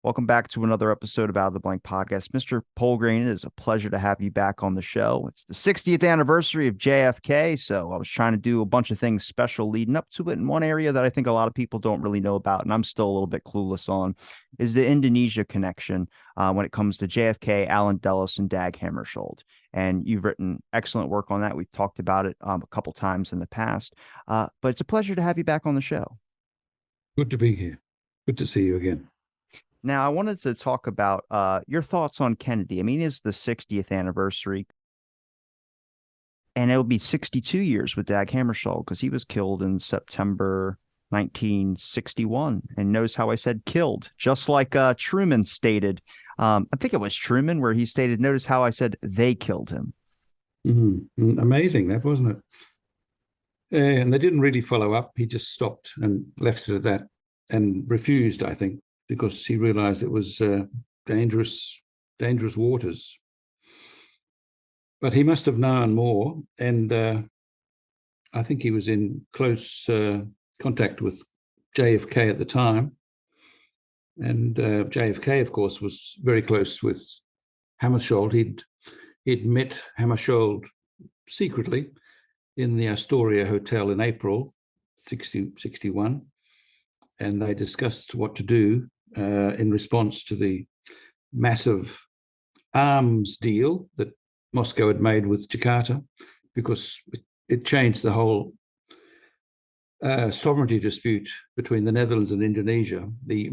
Welcome back to another episode of Out of the Blank Podcast. Mr. Poulgrain, it is a pleasure to have you back on the show. It's the 60th anniversary of JFK, so I was trying to do a bunch of things special leading up to it. And one area that I think a lot of people don't really know about, and I'm still a little bit clueless on, is the Indonesia connection when it comes to JFK, Allen Dulles, and Dag Hammarskjöld. And you've written excellent work on that. We've talked about it a couple times in the past, but it's a pleasure to have you back on the show. Good to be here. Good to see you again. Now, I wanted to talk about your thoughts on Kennedy. I mean, it's the 60th anniversary, and it'll be 62 years with Dag Hammarskjöld because he was killed in September 1961. And notice how I said killed, just like Truman stated. I think it was Truman where he stated, notice how I said they killed him. Amazing, that wasn't it? And they didn't really follow up. He just stopped and left it at that and refused, I think, because he realized it was dangerous waters. But he must have known more, and I think he was in close contact with JFK at the time. And JFK, of course, was very close with Hammarskjöld. He'd met Hammarskjöld secretly in the Astoria Hotel in April 61, and they discussed what to do in response to the massive arms deal that Moscow had made with Jakarta, because it changed the whole sovereignty dispute between the Netherlands and Indonesia. The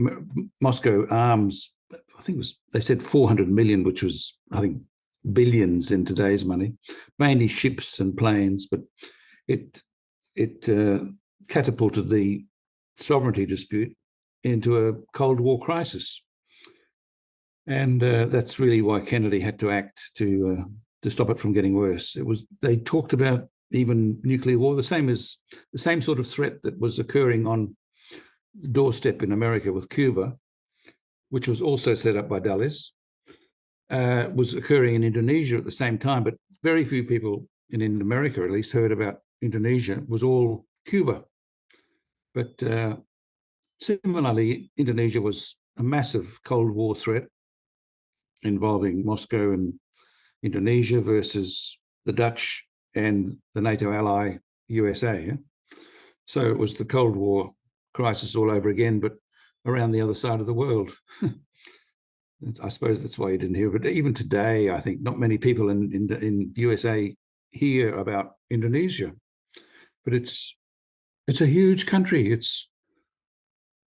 Moscow arms, I think they said 400 million, which was, I think, billions in today's money, mainly ships and planes, but it catapulted the sovereignty dispute into a Cold War crisis. And that's really why Kennedy had to act to stop it from getting worse. They talked about even nuclear war, the same sort of threat that was occurring on the doorstep in America with Cuba, which was also set up by Dulles, was occurring in Indonesia at the same time. But very few people in America, at least, heard about Indonesia. It was all Cuba. But similarly, Indonesia was a massive Cold War threat involving Moscow and Indonesia versus the Dutch and the NATO ally USA. So it was the Cold War crisis all over again, but around the other side of the world. I suppose that's why you didn't hear. But even today, I think not many people in USA hear about Indonesia. But it's a huge country.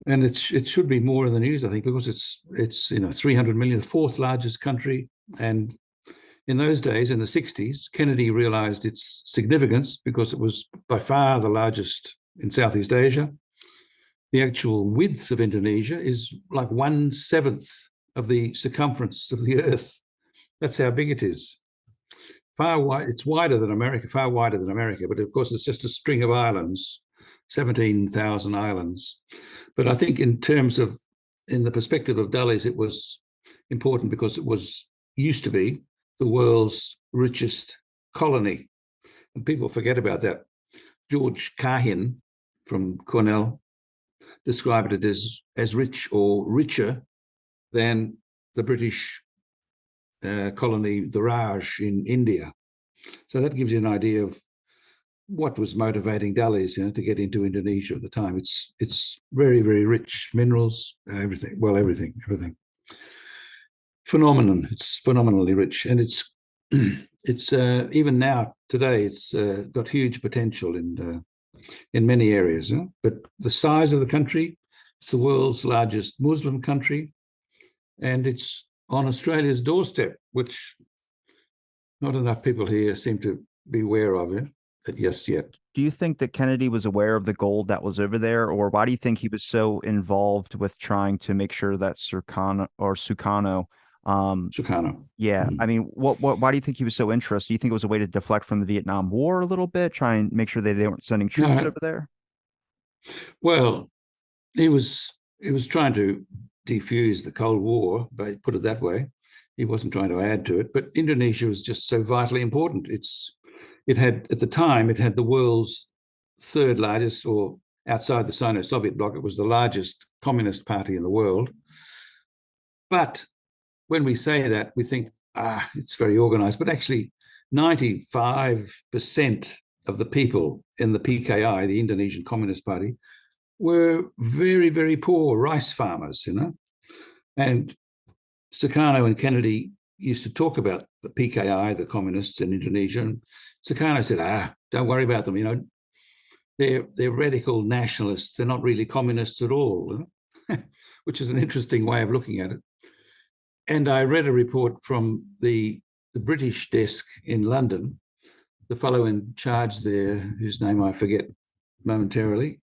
It should be more in the news, I think, because it's 300 million, the fourth largest country. And in those days, in the 60s, Kennedy realized its significance because it was by far the largest in Southeast Asia. The actual width of Indonesia is like 1/7 of the circumference of the Earth. That's how big it is. Far wide. It's wider than America, far wider than America. But of course, it's just a string of islands, 17,000 islands. But I think in the perspective of Dulles, it was important because it used to be the world's richest colony. And people forget about that. George Carhin from Cornell described it as rich or richer than the British colony, the Raj in India. So that gives you an idea of what was motivating Dulles, to get into Indonesia at the time. It's very, very rich, minerals, everything. Well, everything. Phenomenon. It's phenomenally rich, and it's even now today it's got huge potential in many areas. But the size of the country, it's the world's largest Muslim country, and it's on Australia's doorstep, which not enough people here seem to be aware of it yet. Do you think that Kennedy was aware of the gold that was over there, or why do you think he was so involved with trying to make sure that Sukarno? Yeah, I mean, why do you think he was so interested? Do you think it was a way to deflect from the Vietnam War a little bit, try and make sure they weren't sending troops over there? Well, he was trying to defuse the Cold War, but put it that way. He wasn't trying to add to it. But Indonesia was just so vitally important. It had the world's third largest, or outside the Sino-Soviet bloc, it was the largest communist party in the world. But when we say that, we think, it's very organized. But actually, 95% of the people in the PKI, the Indonesian Communist Party, were very, very poor rice farmers, And Sukarno and Kennedy used to talk about the PKI, the communists in Indonesia. And Sukarno said, don't worry about them, they're radical nationalists. They're not really communists at all, which is an interesting way of looking at it. And I read a report from the British desk in London, the fellow in charge there, whose name I forget momentarily.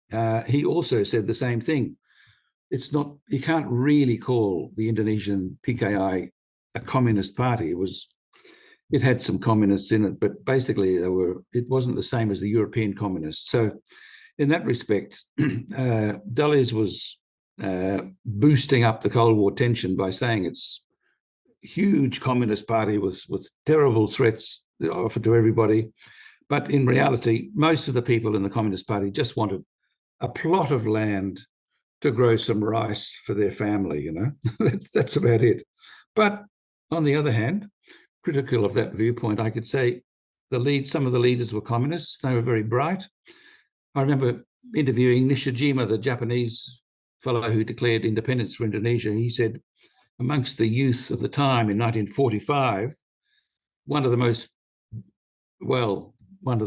He also said the same thing. It's not, you can't really call the Indonesian PKI a communist party. It had some communists in it, but basically it wasn't the same as the European communists. So in that respect, Dulles was boosting up the Cold War tension by saying it's a huge communist party with terrible threats offered to everybody. But in reality, most of the people in the Communist Party just wanted a plot of land to grow some rice for their family, that's about it. But on the other hand, critical of that viewpoint, I could say some of the leaders were communists. They were very bright. I remember interviewing Nishijima, the Japanese fellow who declared independence for Indonesia. He said, amongst the youth of the time in 1945, one of the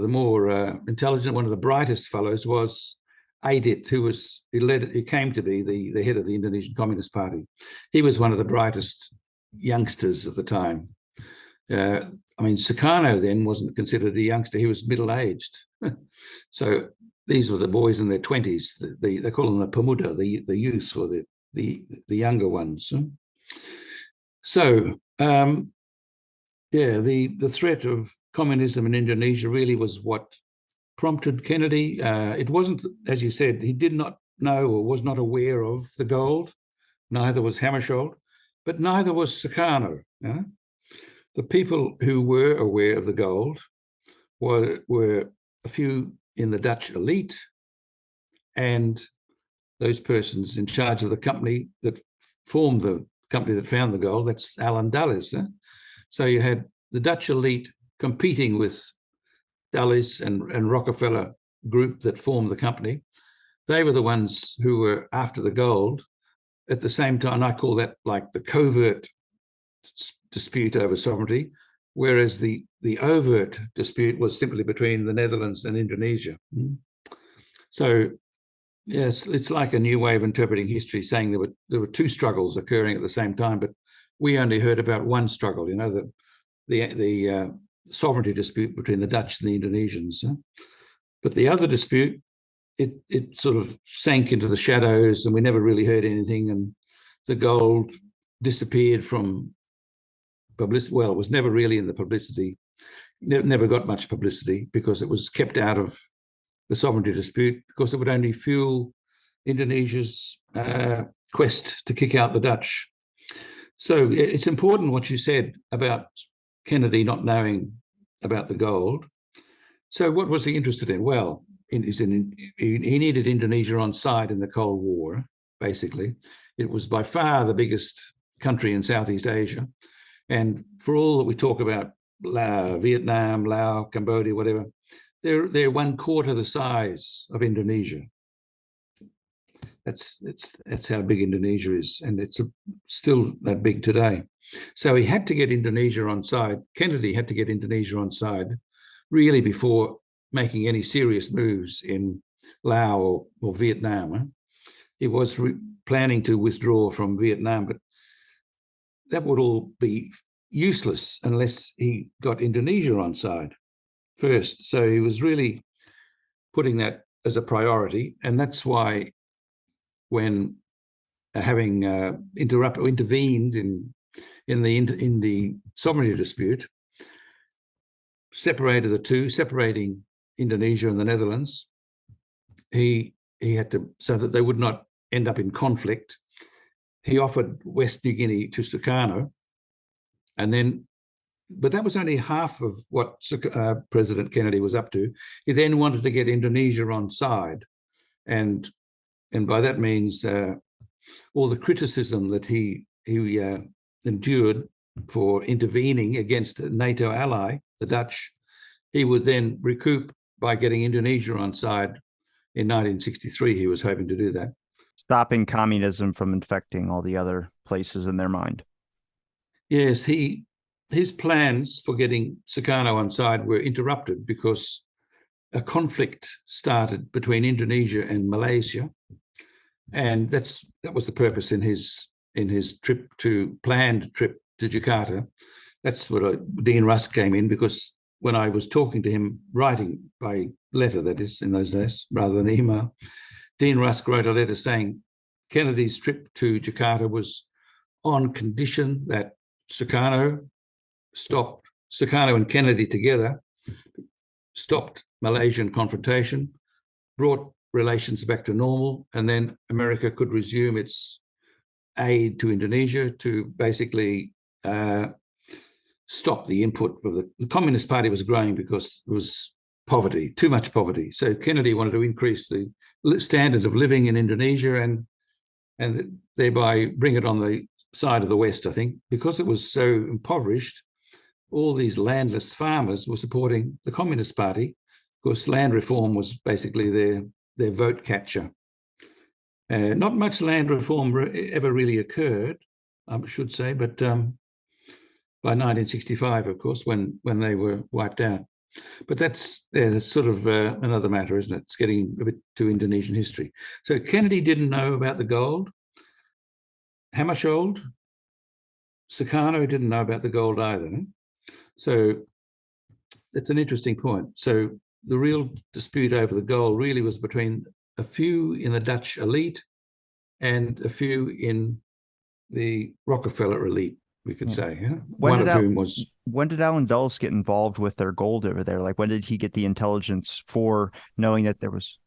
more intelligent, one of the brightest fellows was Adit, who came to be the head of the Indonesian Communist Party. He was one of the brightest youngsters of the time. Sukarno then wasn't considered a youngster. He was middle-aged. So these were the boys in their 20s. They call them the pemuda, the youth, or the younger ones. So, the threat of communism in Indonesia really was what prompted Kennedy. It wasn't, as you said, he did not know or was not aware of the gold. Neither was Hammarskjöld, but neither was Sukarno. The people who were aware of the gold were a few in the Dutch elite and those persons in charge of the company that formed the company that found the gold. That's Alan Dulles. So you had the Dutch elite competing with Dulles and Rockefeller group that formed the company. They were the ones who were after the gold. At the same time, I call that like the covert dispute over sovereignty, whereas the overt dispute was simply between the Netherlands and Indonesia. So yes, it's like a new way of interpreting history, saying there were two struggles occurring at the same time, but we only heard about one struggle, the sovereignty dispute between the Dutch and the Indonesians. But the other dispute, it sort of sank into the shadows and we never really heard anything, and the gold disappeared from publicity. Well, it was never really in the publicity, never got much publicity because it was kept out of the sovereignty dispute because it would only fuel Indonesia's quest to kick out the Dutch. So it's important what you said about Kennedy not knowing about the gold. So what was he interested in? Well, he needed Indonesia on side in the Cold War, basically. It was by far the biggest country in Southeast Asia. And for all that we talk about Vietnam, Laos, Cambodia, whatever, they're 1/4 the size of Indonesia. That's how big Indonesia is, and it's still that big today. So he had to get Indonesia on side. Kennedy had to get Indonesia on side really before making any serious moves in Laos or Vietnam. He was planning to withdraw from Vietnam, but that would all be useless unless he got Indonesia on side first. So he was really putting that as a priority, and that's why when having intervened in the sovereignty dispute, separated the two, separating Indonesia and the Netherlands, he had to, so that they would not end up in conflict, he offered West New Guinea to Sukarno, but that was only half of what President Kennedy was up to. He then wanted to get Indonesia on side, and by that means all the criticism that he endured for intervening against a NATO ally, the Dutch, he would then recoup by getting Indonesia on side in 1963. He was hoping to do that. Stopping communism from infecting all the other places in their mind. Yes, his plans for getting Sukarno on side were interrupted because a conflict started between Indonesia and Malaysia, and that was the purpose in his planned trip to Jakarta. That's where Dean Rusk came in, because when I was talking to him, writing by letter, that is, in those days, rather than email, Dean Rusk wrote a letter saying Kennedy's trip to Jakarta was on condition that Sukarno and Kennedy together stopped Malaysian confrontation, brought relations back to normal, and then America could resume its aid to Indonesia to basically stop the input of the Communist Party was growing because there was poverty, too much poverty. So Kennedy wanted to increase the standards of living in Indonesia and thereby bring it on the side of the West, I think. Because it was so impoverished, all these landless farmers were supporting the Communist Party. Of course, land reform was basically their vote catcher. Not much land reform ever really occurred, I should say, but by 1965, of course, when they were wiped out. But that's sort of another matter, isn't it? It's getting a bit to Indonesian history. So Kennedy didn't know about the gold. Hammarskjöld, Sukarno didn't know about the gold either. So it's an interesting point. So the real dispute over the gold really was between a few in the Dutch elite and a few in the Rockefeller elite, we could say. Yeah? One of whom was... When did Allen Dulles get involved with their gold over there? Like, when did he get the intelligence for knowing that there was...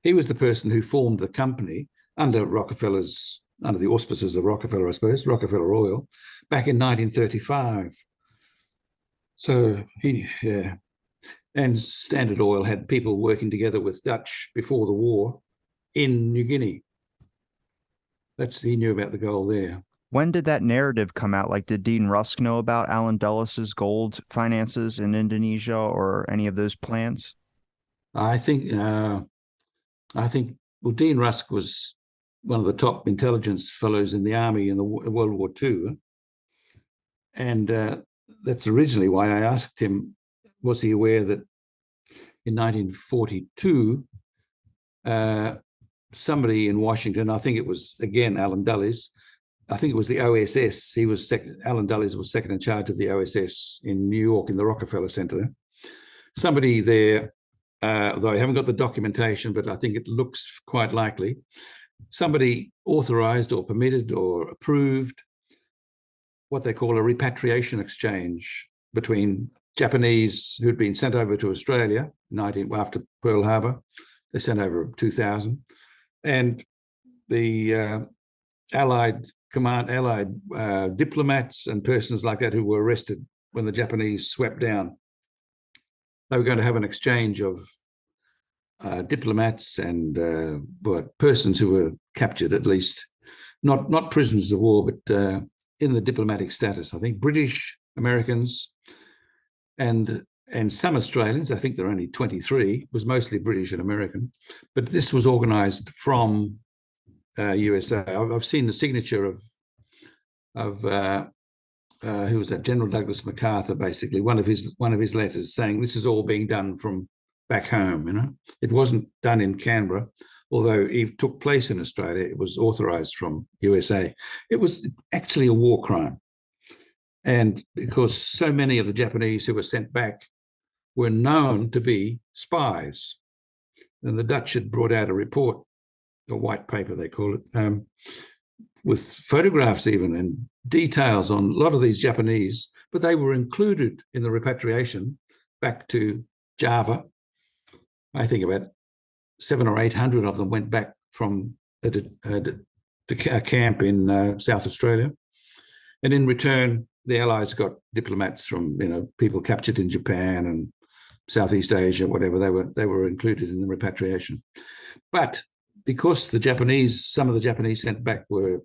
He was the person who formed the company under the auspices of Rockefeller, I suppose, Rockefeller Oil, back in 1935. So and Standard Oil had people working together with Dutch before the war in New Guinea. He knew about the gold there. When did that narrative come out? Like, did Dean Rusk know about Allen Dulles's gold finances in Indonesia or any of those plans? I think Dean Rusk was one of the top intelligence fellows in the army in the World War II. And that's originally why I asked him, was he aware that in 1942, somebody in Washington, I think it was, again, Allen Dulles, I think it was the OSS. Allen Dulles was second in charge of the OSS in New York in the Rockefeller Center. Somebody there, though I haven't got the documentation, but I think it looks quite likely, somebody authorized or permitted or approved what they call a repatriation exchange between Japanese who'd been sent over to Australia after Pearl Harbor. They sent over 2,000. And the Allied diplomats and persons like that who were arrested when the Japanese swept down. They were going to have an exchange of diplomats and persons who were captured, at least, not prisoners of war, but in the diplomatic status. I think British, Americans, and some Australians. I think there are only 23. Was mostly British and American, but this was organised from USA. I've seen the signature of who was that? General Douglas MacArthur. Basically, one of his letters saying this is all being done from back home. You know, it wasn't done in Canberra, although it took place in Australia. It was authorised from USA. It was actually a war crime, and because so many of the Japanese who were sent back were known to be spies, and the Dutch had brought out a report, a white paper they call it, with photographs even and details on a lot of these Japanese, but they were included in the repatriation back to Java. I think about 700 or 800 of them went back from a camp in South Australia, and in return, the Allies got diplomats from people captured in Japan and Southeast Asia, whatever. They were included in the repatriation, but because some of the Japanese sent back were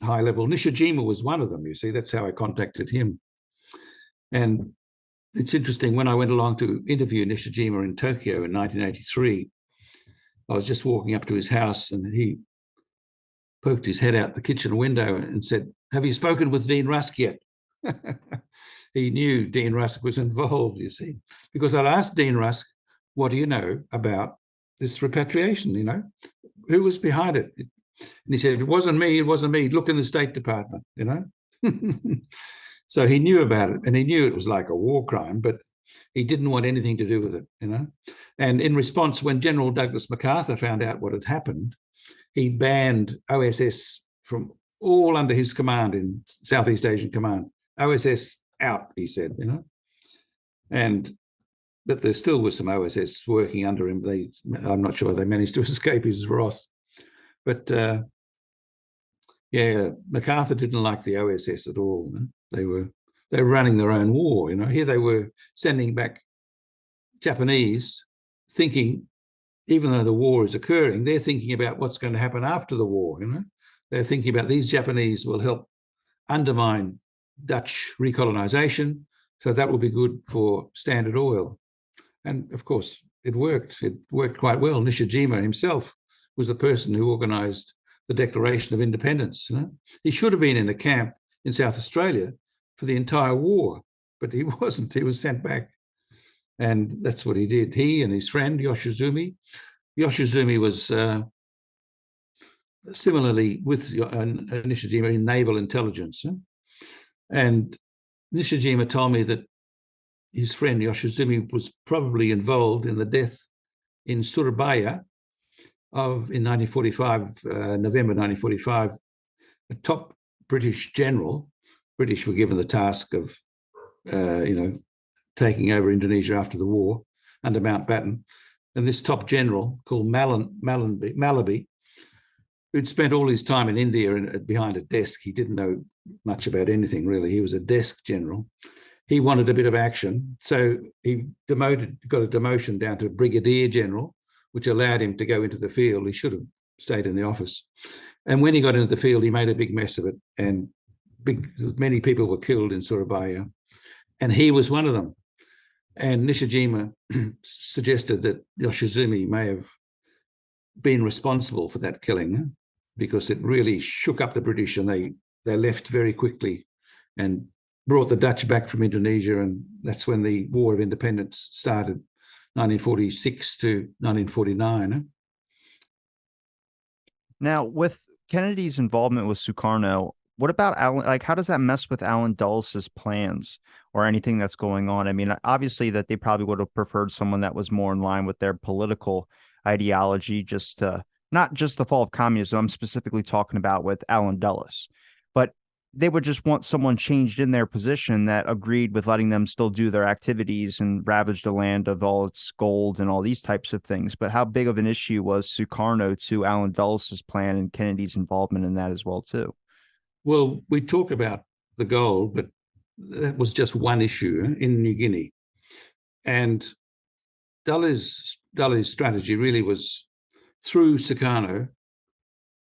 high level. Nishijima was one of them, you see. That's how I contacted him. And it's interesting, when I went along to interview Nishijima in Tokyo in 1983, I was just walking up to his house and he poked his head out the kitchen window and said, "Have you spoken with Dean Rusk yet?" He knew Dean Rusk was involved, you see, because I'd asked Dean Rusk, "What do you know about this repatriation? You know, who was behind it?" And he said, "It wasn't me. It wasn't me. Look in the State Department." You know, so he knew about it, and he knew it was like a war crime, but he didn't want anything to do with it. You know, and in response, when General Douglas MacArthur found out what had happened, he banned OSS from all under his command in Southeast Asian Command. OSS out, he said, you know. But there still was some OSS working under him. I'm not sure they managed to escape his wrath. But yeah, MacArthur didn't like the OSS at all. You know? They were running their own war. You know, here they were sending back Japanese, thinking, even though the war is occurring, they're thinking about what's going to happen after the war. You know, they're thinking about these Japanese will help undermine Dutch recolonization, so that will be good for Standard Oil. And of course, it worked. It worked quite well. Nishijima himself was the person who organized the Declaration of Independence. You know? He should have been in a camp in South Australia for the entire war, but he wasn't. He was sent back. And that's what he did. He and his friend, Yoshizumi. Yoshizumi was similarly with Nishijima in naval intelligence. And Nishijima told me that his friend Yoshizumi was probably involved in the death in Surabaya in 1945, November 1945. A top British general, British were given the task of, taking over Indonesia after the war under Mountbatten. And this top general called Malaby, who'd spent all his time in India behind a desk. He didn't know much about anything, really. He was a desk general. He wanted a bit of action. So he got a demotion down to brigadier general, which allowed him to go into the field. He should have stayed in the office. And when he got into the field, he made a big mess of it. And many people were killed in Surabaya. And he was one of them. And Nishijima suggested that Yoshizumi may have been responsible for that killing, because it really shook up the British, and they left very quickly and brought the Dutch back from Indonesia. And that's when the War of Independence started, 1946 to 1949. Now, with Kennedy's involvement with Sukarno, what about Alan? Like, how does that mess with Allen Dulles' plans or anything that's going on? I mean, obviously that they probably would have preferred someone that was more in line with their political ideology, not just the fall of communism. I'm specifically talking about with Allen Dulles, but they would just want someone changed in their position that agreed with letting them still do their activities and ravage the land of all its gold and all these types of things. But how big of an issue was Sukarno to Allen Dulles' plan and Kennedy's involvement in that as well, too? Well, we talk about the gold, but that was just one issue in New Guinea. And Dulles' strategy really was, through Sukarno,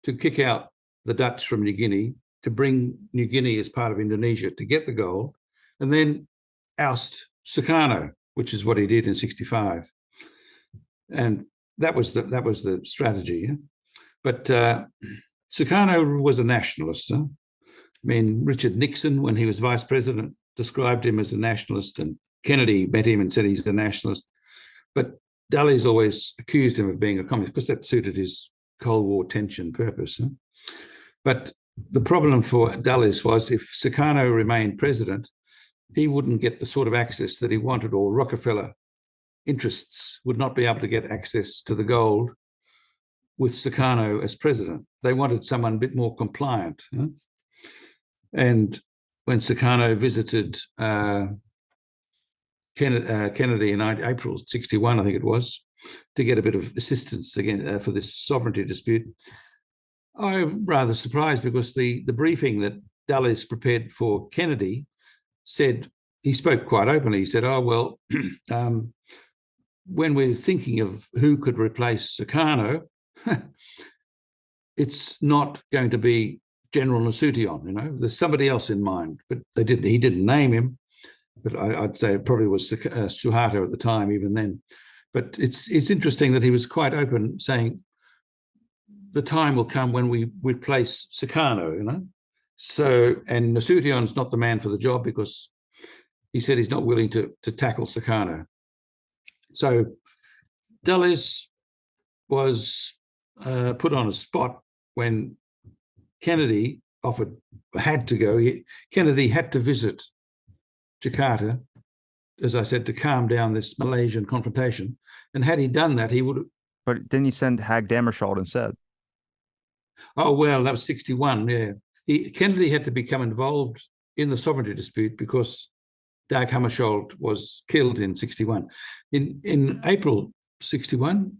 to kick out the Dutch from New Guinea, to bring New Guinea as part of Indonesia to get the gold, and then oust Sukarno, which is what he did in 1965. And that was the strategy. Yeah? But Sukarno was a nationalist. Huh? I mean, Richard Nixon, when he was vice president, described him as a nationalist, and Kennedy met him and said he's a nationalist. But Dulles always accused him of being a communist, because that suited his Cold War tension purpose. Huh? But the problem for Dulles was, if Sukarno remained president, he wouldn't get the sort of access that he wanted, or Rockefeller interests would not be able to get access to the gold with Sukarno as president. They wanted someone a bit more compliant. Huh? And when Sukarno visited Kennedy in April 1961, I think it was, to get a bit of assistance again for this sovereignty dispute, I'm rather surprised, because the briefing that Dulles prepared for Kennedy said, he spoke quite openly. He said, "Oh, well, when we're thinking of who could replace Sukarno, it's not going to be General Nasution. There's somebody else in mind, but he didn't name him. But I'd say it probably was Suharto at the time, even then. But it's interesting that he was quite open, saying the time will come when we replace Sukarno, So, and Nasution's not the man for the job because he said he's not willing to tackle Sukarno. So Dulles was put on a spot when Kennedy had to go. Kennedy had to visit Jakarta, as I said, to calm down this Malaysian confrontation. And had he done that, he would have. But didn't he send Dag Hammarskjöld instead? Oh, well, that was 61, yeah. Kennedy had to become involved in the sovereignty dispute because Dag Hammarskjöld was killed in 61. In April 61,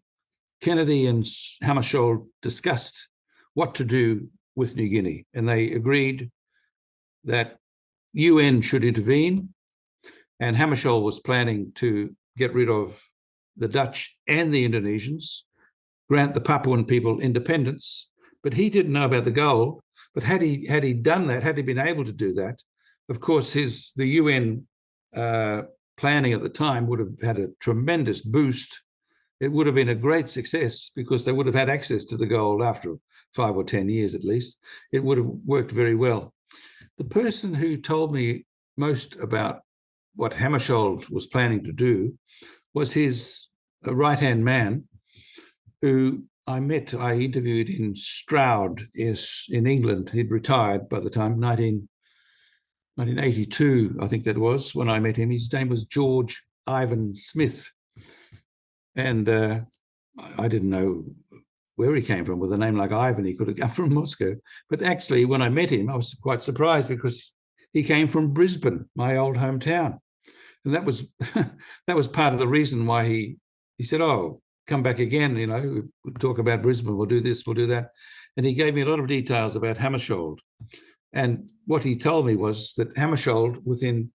Kennedy and Hammarskjöld discussed what to do with New Guinea, and they agreed that UN should intervene, and Hammarskjöld was planning to get rid of the Dutch and the Indonesians, grant the Papuan people independence, but he didn't know about the goal. But had he done that, had he been able to do that, of course, the UN planning at the time would have had a tremendous boost. It would have been a great success because they would have had access to the gold after 5 or 10 years at least. It would have worked very well. The person who told me most about what Hammarskjöld was planning to do was his right-hand man, who I interviewed in Stroud in England. He'd retired by the time, 1982, I think that was, when I met him. His name was George Ivan Smith. And I didn't know where he came from. With a name like Ivan, he could have come from Moscow. But actually, when I met him, I was quite surprised because he came from Brisbane, my old hometown. And that was that was part of the reason why he said, "Oh, come back again, we'll talk about Brisbane, we'll do this, we'll do that." And he gave me a lot of details about Hammarskjöld. And what he told me was that Hammarskjöld, within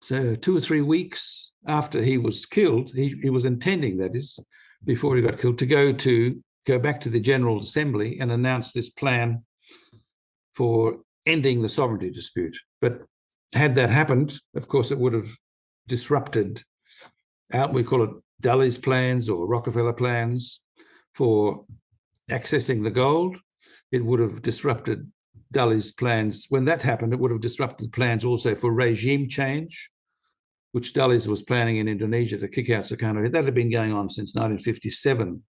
2 or 3 weeks after he was killed, he was intending, that is, before he got killed, to go back to the General Assembly and announce this plan for ending the sovereignty dispute. But had that happened, of course, it would have disrupted, we call it Dulles plans or Rockefeller plans for accessing the gold. It would have disrupted Dulles plans. When that happened, it would have disrupted plans also for regime change, which Dulles was planning in Indonesia to kick out Sukarno. That had been going on since 1957,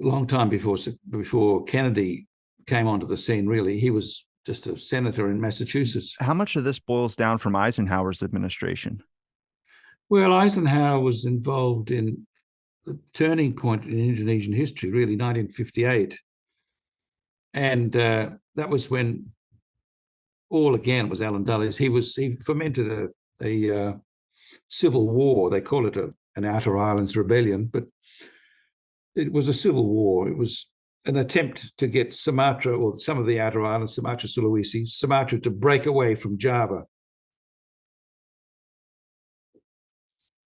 a long time before Kennedy came onto the scene, really. He was just a senator in Massachusetts. How much of this boils down from Eisenhower's administration? Well, Eisenhower was involved in the turning point in Indonesian history, really, 1958. And that was when all again was Alan Dulles. He fomented a civil war. They call it an Outer Islands rebellion, but it was a civil war. It was an attempt to get Sumatra, or some of the Outer Islands, Sumatra, Sulawesi, Sumatra, to break away from Java.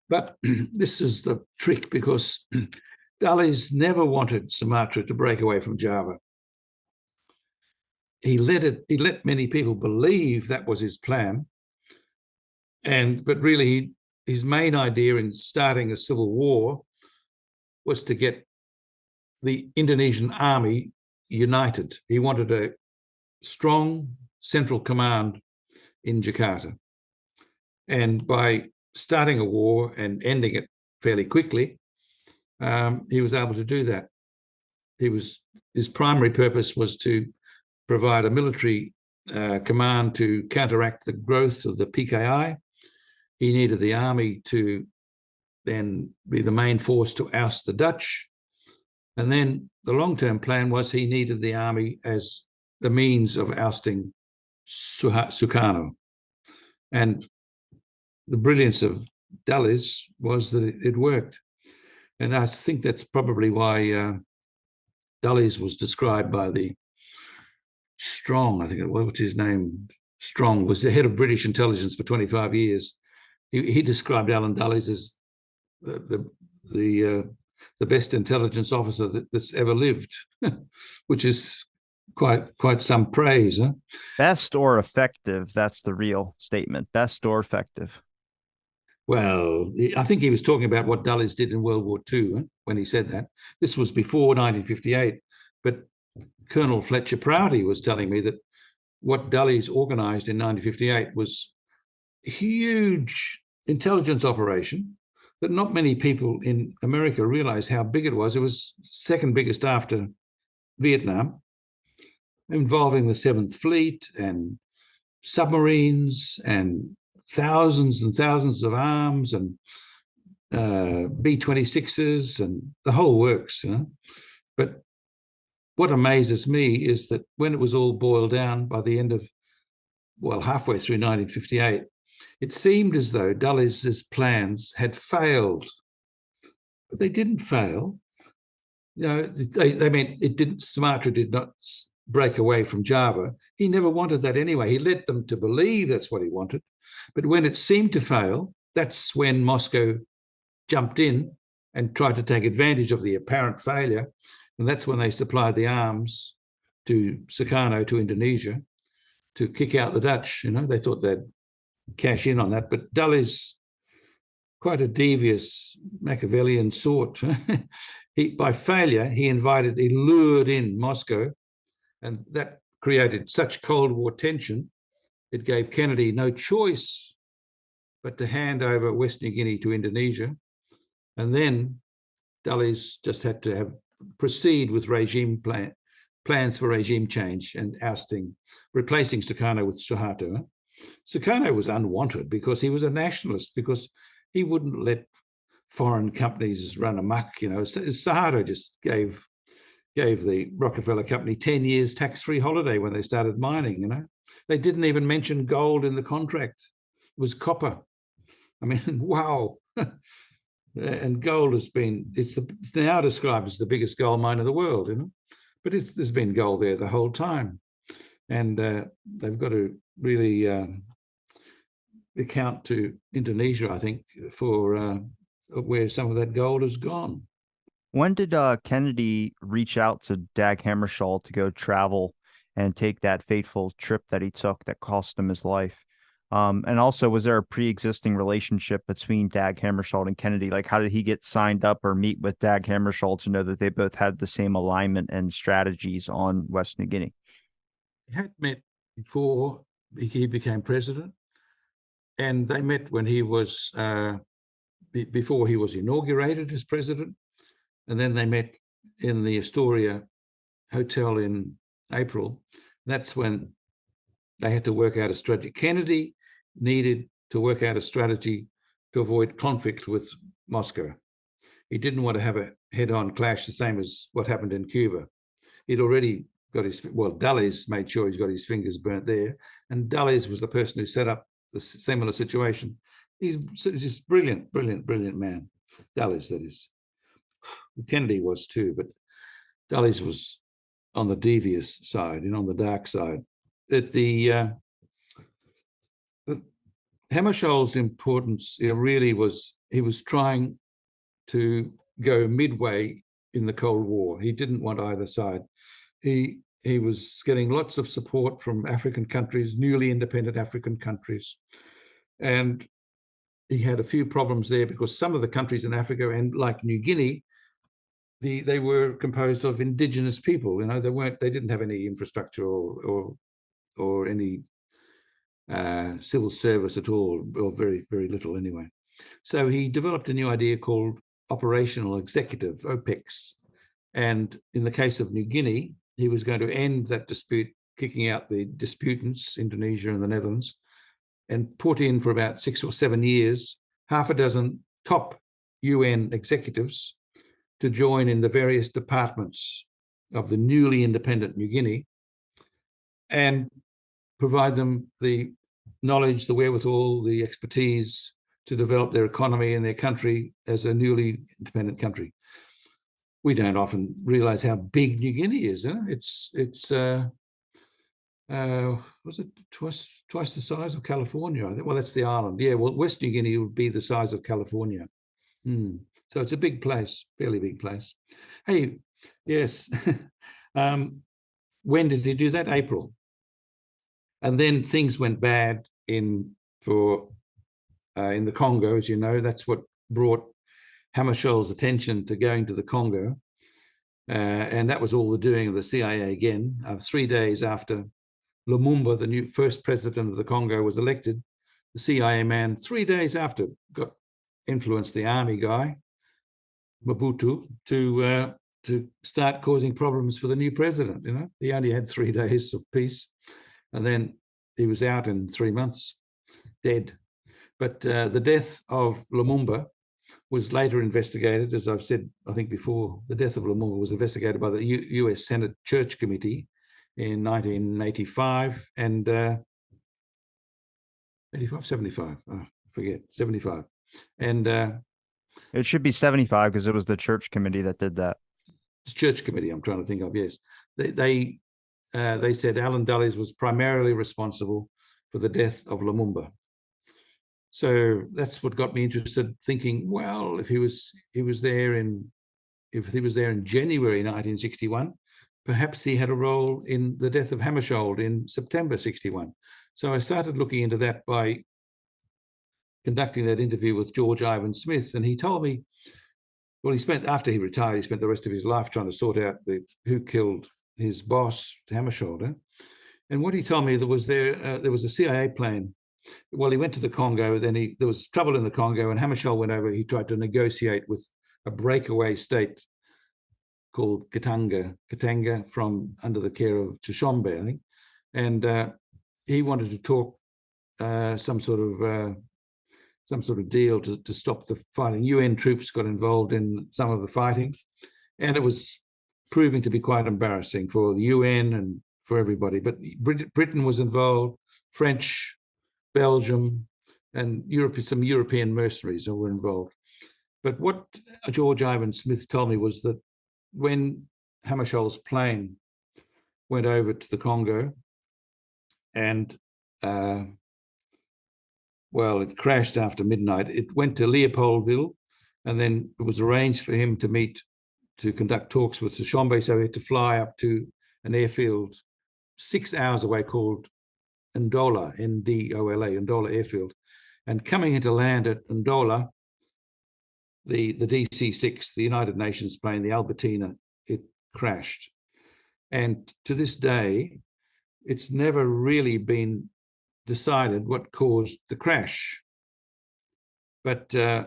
But this is the trick, because Dulles never wanted Sumatra to break away from Java. He let many people believe that was his plan. But really, his main idea in starting a civil war was to get the Indonesian army united. He wanted a strong central command in Jakarta. And by starting a war and ending it fairly quickly, he was able to do that. His primary purpose was to provide a military command to counteract the growth of the PKI. He needed the army to then be the main force to oust the Dutch. And then the long-term plan was he needed the army as the means of ousting Sukarno. And the brilliance of Dulles was that it worked. And I think that's probably why Dulles was described by the Strong, I think it was, what's his name? Strong was the head of British intelligence for 25 years. He described Alan Dulles as the best intelligence officer that's ever lived, which is quite some praise. Huh? Best or effective? That's the real statement. Best or effective? Well, I think he was talking about what Dulles did in World War II when he said that. This was before 1958, but Colonel Fletcher Prouty was telling me that what Dulles organised in 1958 was a huge intelligence operation that not many people in America realised how big it was. It was second biggest after Vietnam, involving the Seventh Fleet and submarines and thousands of arms and B-26s and the whole works. But what amazes me is that when it was all boiled down by the end of, well, halfway through 1958, it seemed as though Dulles's plans had failed. But they didn't fail. They meant it didn't. Sumatra did not break away from Java. He never wanted that anyway. He led them to believe that's what he wanted. But when it seemed to fail, that's when Moscow jumped in and tried to take advantage of the apparent failure. And that's when they supplied the arms to Sukarno, to Indonesia, to kick out the Dutch. They thought they'd cash in on that. But Dulles, quite a devious Machiavellian sort. By failure, he lured in Moscow, and that created such Cold War tension, it gave Kennedy no choice but to hand over West New Guinea to Indonesia. And then Dulles just had to proceed with plans for regime change and replacing Sukarno with Suharto. Sukarno was unwanted because he was a nationalist, because he wouldn't let foreign companies run amok. Suharto just gave the Rockefeller Company 10 years tax-free holiday when they started mining. They didn't even mention gold in the contract. It was copper. I mean, wow. And gold it's now described as the biggest gold mine in the world, but there's been gold there the whole time. And they've got to really account to Indonesia, I think, for where some of that gold has gone. When did Kennedy reach out to Dag Hammarskjöld to go travel and take that fateful trip that he took that cost him his life? And also, was there a pre-existing relationship between Dag Hammarskjöld and Kennedy? Like, how did he get signed up or meet with Dag Hammarskjöld to know that they both had the same alignment and strategies on West New Guinea? They had met before he became president, and they met when he was before he was inaugurated as president, and then they met in the Astoria Hotel in April. That's when they had to work out a strategy. Kennedy needed to work out a strategy to avoid conflict with Moscow. He didn't want to have a head-on clash, the same as what happened in Cuba. He'd already got Dulles made sure he's got his fingers burnt there, and Dulles was the person who set up the similar situation. He's just brilliant man. Dulles, that is. Kennedy was too, but Dulles was on the devious side and on the dark side. Hammarskjöld's importance really was he was trying to go midway in the Cold War. He didn't want either side. He was getting lots of support from African countries, newly independent African countries, and he had a few problems there because some of the countries in Africa, and like New Guinea, they were composed of indigenous people. They didn't have any infrastructure or any civil service at all, or very, very little anyway. So he developed a new idea called operational executive, OPEX. And in the case of New Guinea, he was going to end that dispute, kicking out the disputants, Indonesia and the Netherlands, and put in for about 6 or 7 years, half a dozen top UN executives to join in the various departments of the newly independent New Guinea and provide them the knowledge, the wherewithal, the expertise to develop their economy and their country as a newly independent country. We don't often realize how big New Guinea is. It's was it twice the size of California? I think. Well, that's the island. Yeah. Well, West New Guinea would be the size of California. So it's a big place, fairly big place. Hey, yes. when did he do that? April. And then things went bad in the Congo, as you know. That's what brought Hammarskjöld's attention to going to the Congo. And that was all the doing of the CIA again. 3 days after Lumumba, the new first president of the Congo, was elected, the CIA man, 3 days after, influenced the army guy, Mobutu, to start causing problems for the new president. You know, he only had 3 days of peace, and then he was out in 3 months, dead. But the death of Lumumba was later investigated, as I've said, I think before. The death of Lumumba was investigated by the U.S. Senate Church Committee in 1985 and 85, 75, I forget, 75. And it should be 75 because it was the church committee that did that. It's church committee I'm trying to think of, yes. They said Alan Dulles was primarily responsible for the death of Lumumba. So that's what got me interested, thinking, well, if he was there in January 1961, perhaps he had a role in the death of Hammarskjöld in September 61. So I started looking into that by conducting that interview with George Ivan Smith, and he told me, well, after he retired, he spent the rest of his life trying to sort out who killed his boss, Hammarskjöld. And what he told me, there was a CIA plane. Well, he went to the Congo, then there was trouble in the Congo, and Hammarskjöld went over. He tried to negotiate with a breakaway state called Katanga from under the care of Tshombe, I think. And he wanted to talk some sort of deal to stop the fighting. UN troops got involved in some of the fighting, and it was proving to be quite embarrassing for the UN and for everybody. But Britain was involved, French, Belgium, and some European mercenaries were involved. But what George Ivan Smith told me was that when Hammarskjöld's plane went over to the Congo and it crashed after midnight, it went to Leopoldville, and then it was arranged for him to conduct talks with Tshombe, so he had to fly up to an airfield 6 hours away called Ndola, Ndola, Ndola airfield. And coming into land at Ndola, the DC-6, the United Nations plane, the Albertina, it crashed. And to this day, it's never really been decided what caused the crash. But I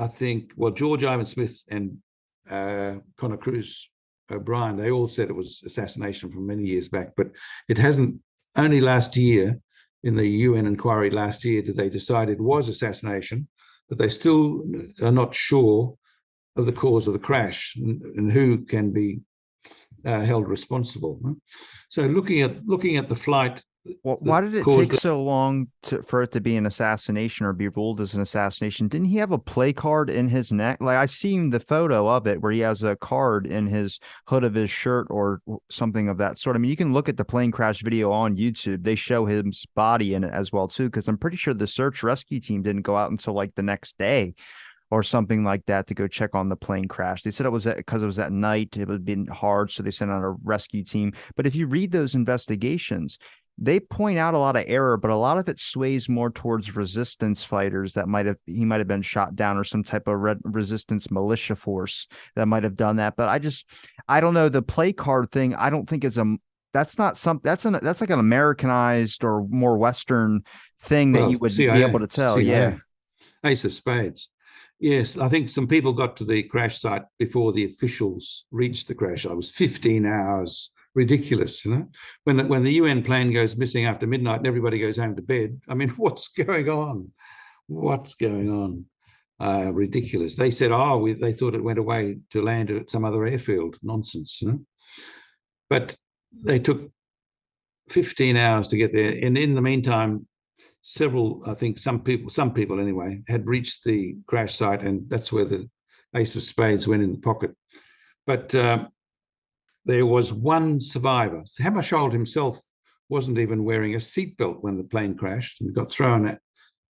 think, well, George Ivan Smith and Connor Cruz O'Brien, they all said it was assassination from many years back, but it hasn't. Only last year, in the UN inquiry last year, did they decide it was assassination, but they still are not sure of the cause of the crash and who can be held responsible. So looking at the flight. Well, why did it take so long for it to be an assassination or be ruled as an assassination? Didn't he have a play card in his neck? Like, I seen the photo of it where he has a card in his hood of his shirt or something of that sort. I mean, you can look at the plane crash video on YouTube. They show his body in it as well, too, because I'm pretty sure the search rescue team didn't go out until like the next day or something like that to go check on the plane crash. They said it was because it was at night. It had been hard, so they sent out a rescue team. But if you read those investigations, they point out a lot of error, but a lot of it sways more towards resistance fighters that he might have been shot down, or some type of resistance militia force that might have done that. But I don't know. The play card thing, I don't think that's like an Americanized or more Western thing that you would be able to tell. CIA. Yeah. Ace of spades. Yes, I think some people got to the crash site before the officials reached the crash. I was 15 hours. Ridiculous, you know. When the UN plane goes missing after midnight and everybody goes home to bed, I mean, what's going on? Ridiculous. They said, they thought it went away to land at some other airfield. Nonsense, you know. But they took 15 hours to get there, and in the meantime, I think some people anyway, had reached the crash site, and that's where the ace of spades went in the pocket. But there was one survivor. Hammarskjöld himself wasn't even wearing a seatbelt when the plane crashed and got thrown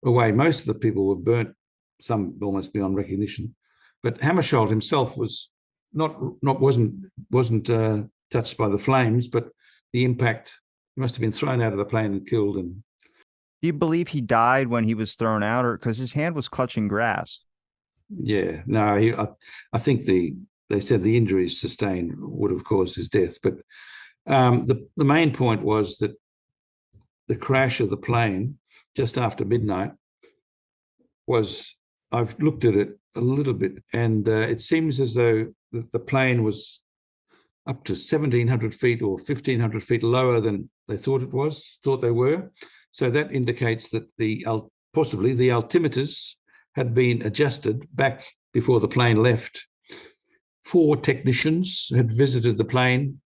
away. Most of the people were burnt, some almost beyond recognition. But Hammarskjöld himself was wasn't touched by the flames, but the impact, he must have been thrown out of the plane and killed. And Do you believe he died when he was thrown out, or because his hand was clutching grass? yeah, no, I think they said the injuries sustained would have caused his death. But the main point was that the crash of the plane just after midnight was, I've looked at it a little bit, and it seems as though the plane was up to 1,700 feet or 1,500 feet lower than they thought they were. So that indicates that possibly the altimeters had been adjusted back before the plane left. 4 technicians had visited the plane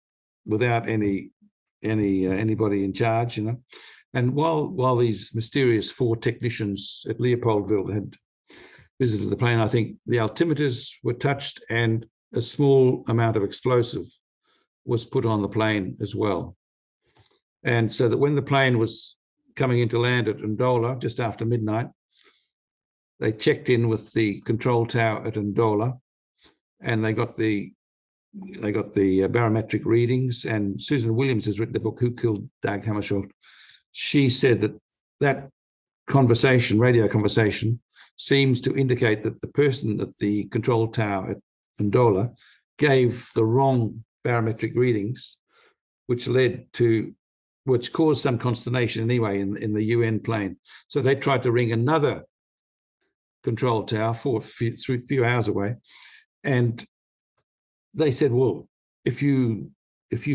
without anybody in charge, And while these mysterious 4 technicians at Leopoldville had visited the plane, I think the altimeters were touched and a small amount of explosive was put on the plane as well. And so that when the plane was coming into land at Ndola just after midnight, they checked in with the control tower at Ndola, and they got the barometric readings. And Susan Williams has written a book, Who Killed Dag Hammarskjöld? She said that radio conversation, seems to indicate that the person at the control tower at Ndola gave the wrong barometric readings, which caused some consternation anyway in the UN plane. So they tried to ring another control tower a few hours away, and they said, well, if you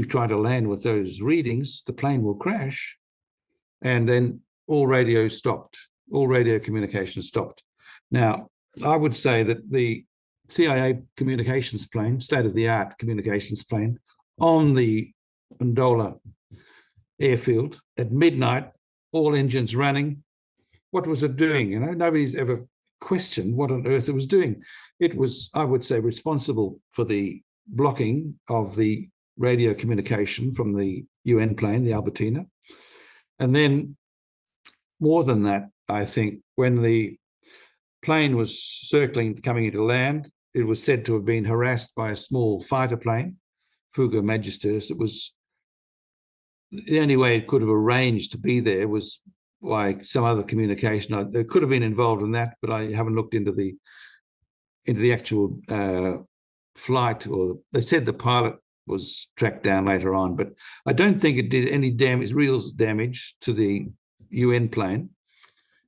try to land with those readings, the plane will crash. And then all radio communication stopped. Now, I would say that the CIA communications plane, state-of-the-art communications plane, on the Ndola airfield at midnight, all engines running. What was it doing? Nobody's ever questioned what on earth it was doing. It was, I would say, responsible for the blocking of the radio communication from the UN plane, the Albertina. And then more than that, I think, when the plane was circling, coming into land, it was said to have been harassed by a small fighter plane, Fuga Magisters. It was the only way it could have arranged to be there was by some other communication. They could have been involved in that, but I haven't looked into the actual flight. Or they said the pilot was tracked down later on, but I don't think it did any real damage to the UN plane,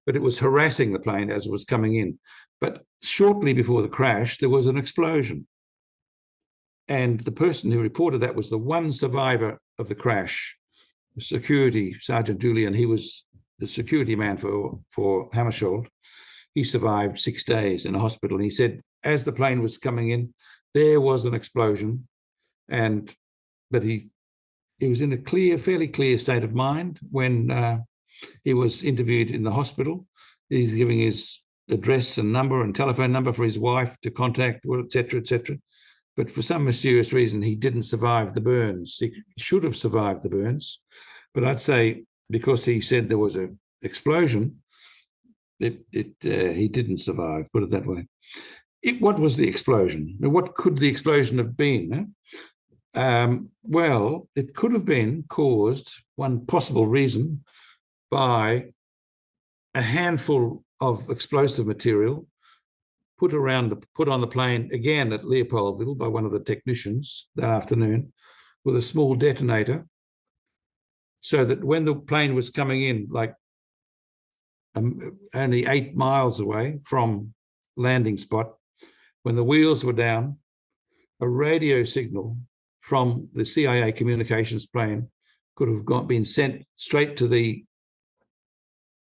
but it was harassing the plane as it was coming in. But shortly before the crash, there was an explosion. And the person who reported that was the one survivor of the crash, security, Sergeant Julian. He was the security man for Hammarskjöld. He survived 6 days in a hospital. And he said, as the plane was coming in, there was an explosion. But he was in a fairly clear state of mind when he was interviewed in the hospital. He's giving his address and number and telephone number for his wife to contact, et cetera, et cetera. But for some mysterious reason, he didn't survive the burns. He should have survived the burns. But I'd say because he said there was an explosion, he didn't survive, put it that way. What was the explosion? What could the explosion have been? Well, it could have been caused, one possible reason, by a handful of explosive material put on the plane again at Leopoldville by one of the technicians that afternoon with a small detonator, so that when the plane was coming in, like only 8 miles away from landing spot, when the wheels were down, a radio signal from the CIA communications plane could have been sent straight to the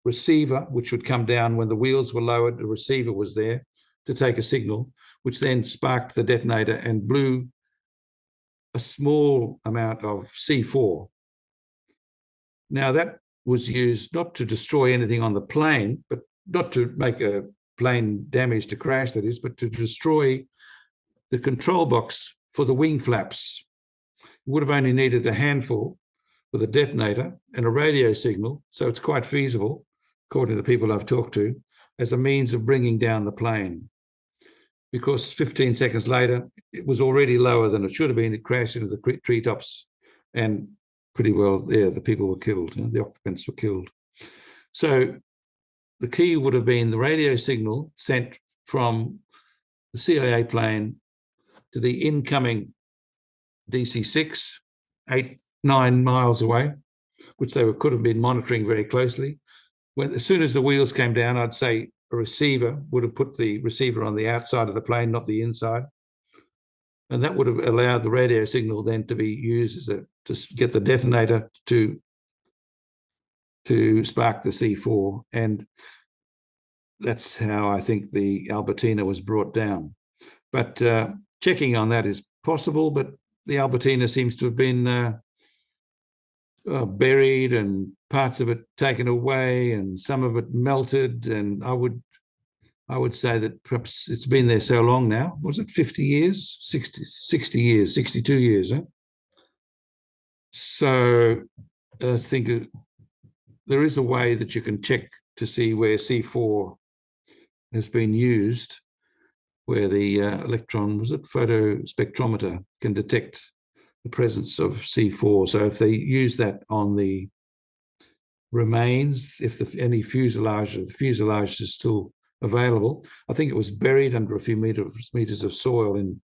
receiver, which would come down when the wheels were lowered. The receiver was there to take a signal, which then sparked the detonator and blew a small amount of C4. Now, that was used not to destroy anything on the plane, but not to make a plane damage to crash, that is, but to destroy the control box for the wing flaps. It would have only needed a handful with a detonator and a radio signal, so it's quite feasible, according to the people I've talked to, as a means of bringing down the plane. because 15 seconds later, it was already lower than it should have been. It crashed into the treetops, and pretty well, the people were killed. The occupants were killed. So the key would have been the radio signal sent from the CIA plane to the incoming DC-6, 8-9 miles away, which they could have been monitoring very closely. As soon as the wheels came down, I'd say a receiver would have put the receiver on the outside of the plane, not the inside. And that would have allowed the radio signal then to be used to get the detonator to spark the C4. And that's how I think the Albertina was brought down. But checking on that is possible, but the Albertina seems to have been buried and parts of it taken away and some of it melted. And I would say that perhaps it's been there so long now. Was it 50 years? 60 years, 62 years. So I think there is a way that you can check to see where C4 has been used, where the electron, was it photospectrometer, can detect the presence of C4. So if they use that on the remains, if any fuselage, if the fuselage is still available, I think it was buried under a few meters of soil in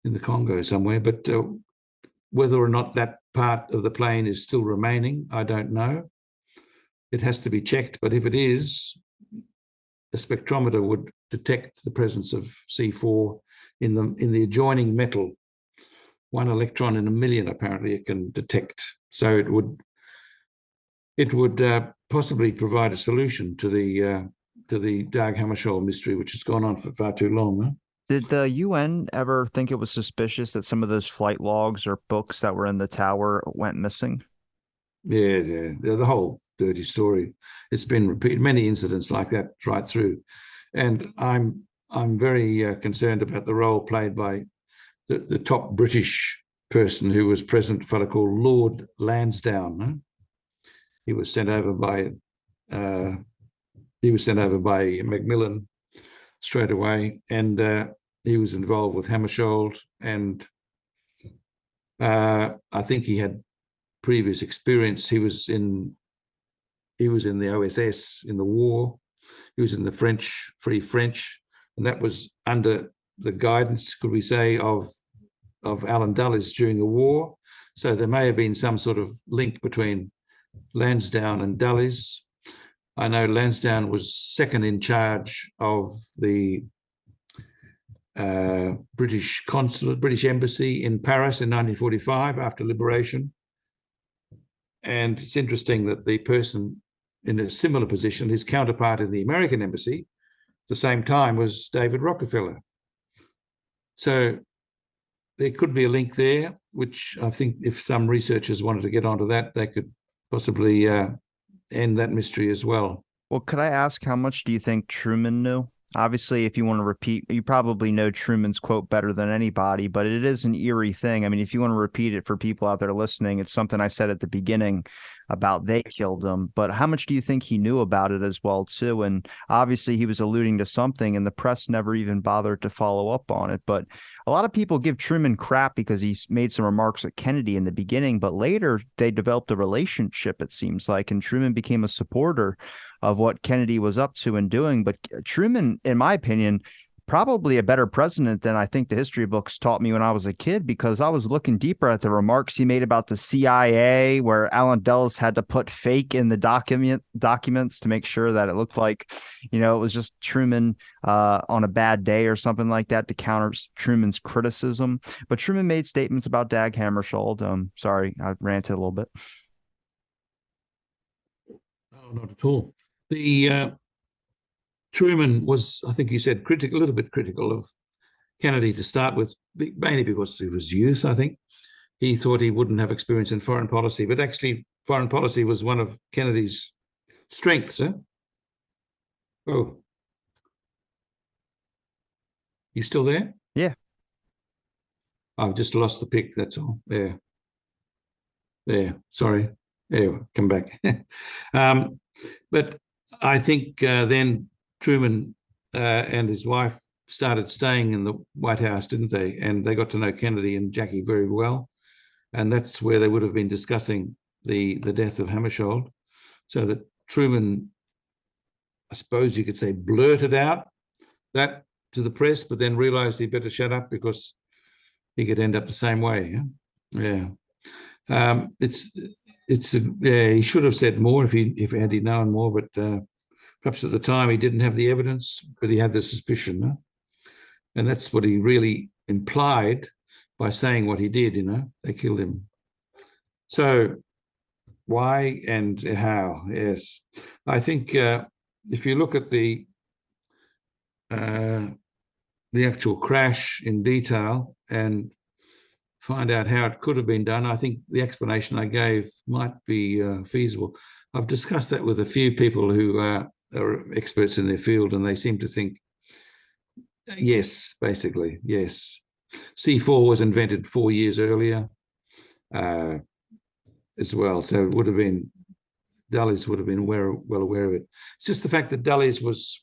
the Congo somewhere. But whether or not that part of the plane is still remaining, I don't know. It has to be checked. But if it is, a spectrometer would detect the presence of C4 in the adjoining metal. 1 electron in a million, apparently, it can detect. So it would possibly provide a solution to the Dag Hammarskjöld mystery, which has gone on for far too long. Huh? Did the UN ever think it was suspicious that some of those flight logs or books that were in the tower went missing? Yeah. The whole dirty story. It's been repeated, many incidents like that right through. And I'm very concerned about the role played by the top British person who was present, a fellow called Lord Lansdowne. Huh? He was sent over by Macmillan straight away, and he was involved with Hammarskjöld, and I think he had previous experience. He was in the OSS in the war. He was in the Free French, and that was under the guidance, could we say, of Alan Dulles during the war. So there may have been some sort of link between Lansdowne and Dulles. I know Lansdowne was second in charge of the British consulate, British embassy in Paris in 1945 after liberation. And it's interesting that the person in a similar position, his counterpart in the American embassy, at the same time, was David Rockefeller. So there could be a link there, which I think if some researchers wanted to get onto that, they could possibly end that mystery as well. Well, could I ask, how much do you think Truman knew? Obviously, if you want to repeat, you probably know Truman's quote better than anybody, but it is an eerie thing. I mean, if you want to repeat it for people out there listening, it's something I said at the beginning about they killed him. But how much do you think he knew about it as well, too? And obviously, he was alluding to something, and the press never even bothered to follow up on it. But a lot of people give Truman crap because he made some remarks at Kennedy in the beginning, but later they developed a relationship, it seems like, and Truman became a supporter of what Kennedy was up to and doing. But Truman, in my opinion, probably a better president than I think the history books taught me when I was a kid, because I was looking deeper at the remarks he made about the CIA, where Alan Dulles had to put fake in the documents to make sure that it looked like, it was just Truman on a bad day or something like that to counter Truman's criticism. But Truman made statements about Dag Hammarskjöld. Sorry, I ranted a little bit. No, not at all. The Truman was, I think you said, a little bit critical of Kennedy to start with, mainly because of his youth, I think. He thought he wouldn't have experience in foreign policy, but actually foreign policy was one of Kennedy's strengths. Huh? Oh. You still there? Yeah. I've just lost the pic, that's all. There. Sorry. There, come back. But I think then Truman and his wife started staying in the White House, didn't they? And they got to know Kennedy and Jackie very well. And that's where they would have been discussing the death of Hammarskjöld. So that Truman, I suppose you could say, blurted out that to the press, but then realized he'd better shut up because he could end up the same way. Yeah. He should have said more if he had known more, but perhaps at the time he didn't have the evidence, but he had the suspicion. And that's what he really implied by saying what he did. They killed him. So why and how? Yes, I think if you look at the actual crash in detail and find out how it could have been done, I think the explanation I gave might be feasible. I've discussed that with a few people who are experts in their field, and they seem to think, yes, basically, yes. C4 was invented 4 years earlier as well, so it would have been, Dulles would have been well aware of it. It's just the fact that Dulles was